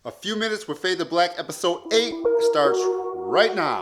A Few Minutes with Fade to Black, episode 8 starts right now.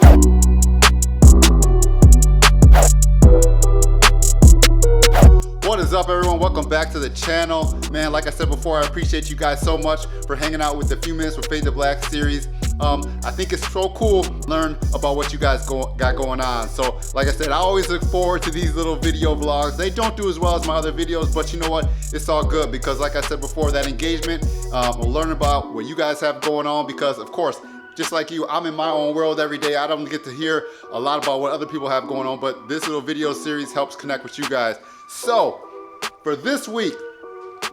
What is up, everyone? Welcome back to the channel. Man, like I said before, I appreciate you guys so much for hanging out with the Few Minutes with Fade to Black series. I think it's so cool to learn about what you guys got going on. So, like I said, I always look forward to these little video vlogs. They don't do as well as my other videos, but you know what? It's all good because, like I said before, that engagement, we'll learn about what you guys have going on because, of course, just like you, I'm in my own world every day. I don't get to hear a lot about what other people have going on, but this little video series helps connect with you guys. So, for this week,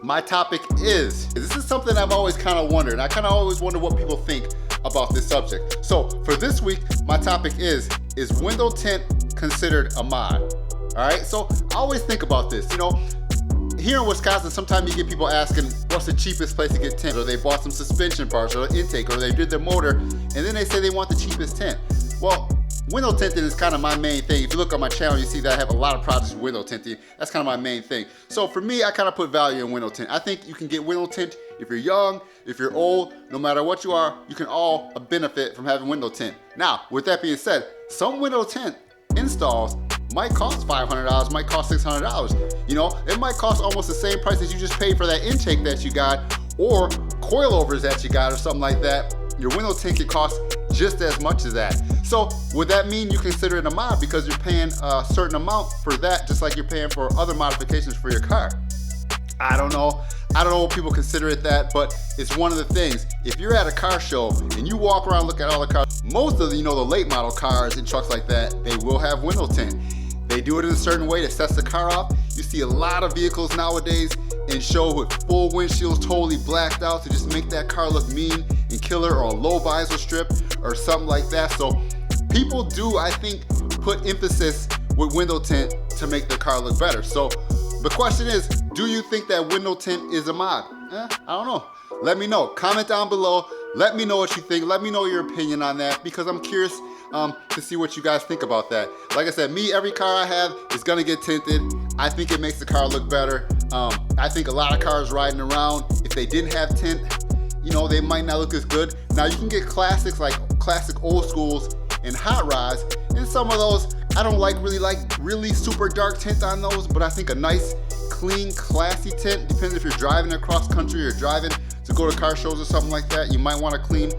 my topic is, this is something I've always kind of wondered. I kind of always wonder what people think about this subject. So, for this week, my topic is window tint considered a mod? All right, so I always think about this. You know, here in Wisconsin, sometimes you get people asking, what's the cheapest place to get tint? Or they bought some suspension parts or intake, or they did their motor, and then they say they want the cheapest tint. Well, window tinting is kind of my main thing. If you look on my channel, you see that I have a lot of projects with window tinting. That's kind of my main thing. So for me, I kind of put value in window tint. I think you can get window tint if you're young, if you're old, no matter what you are, you can all benefit from having window tint. Now, with that being said, some window tint installs might cost $500, might cost $600. You know, it might cost almost the same price as you just paid for that intake that you got, or coilovers that you got, or something like that. Your window tint could cost just as much as that. So would that mean you consider it a mod because you're paying a certain amount for that, just like you're paying for other modifications for your car? I don't know. I don't know what people consider it that, but it's one of the things. If you're at a car show and you walk around, look at all the cars, most of the, the late model cars and trucks like that, they will have window tint. They do it in a certain way that sets the car off. You see a lot of vehicles nowadays in show with full windshields totally blacked out to just make that car look mean and killer, or a low visor strip or something like that. So people do, I think, put emphasis with window tint to make the car look better. So the question is, do you think that window tint is a mod? I don't know. Let me know. Comment down below. Let me know what you think. Let me know your opinion on that because I'm curious to see what you guys think about that. Like I said, every car I have is gonna get tinted. I think it makes the car look better. I think a lot of cars riding around, if they didn't have tint, they might not look as good. Now you can get classics like classic old schools and hot rods, and some of those I don't really super dark tint on those, but I think a nice, clean, classy tint, depends if you're driving across country or driving to go to car shows or something like that, you might want to clean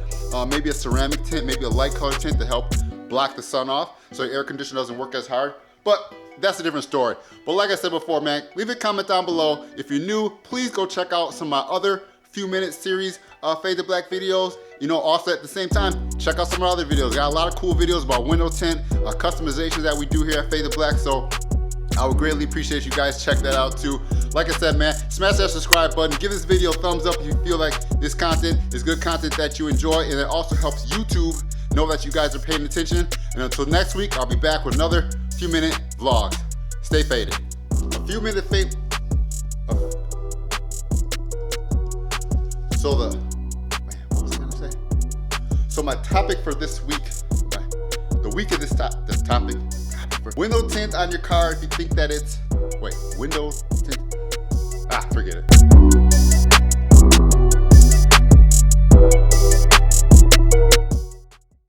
maybe a ceramic tint, maybe a light color tint to help block the sun off so your air conditioner doesn't work as hard. But that's a different story. But like I said before, man, leave a comment down below. If you're new, please go check out some of my other Few Minute series Fade to Black videos. Also at the same time, check out some of our other videos. Got a lot of cool videos about window tint, customizations that we do here at Fade to Black. So I would greatly appreciate you guys check that out too. Like I said, man, smash that subscribe button. Give this video a thumbs up if you feel like this content is good content that you enjoy, and it also helps YouTube know that you guys are paying attention. And until next week, I'll be back with another Few Minute vlog. Stay faded. A few minute fade. What was I gonna say? So my topic for this week, the week of this topic, window tint on your car if you think that it's, window tint, forget it.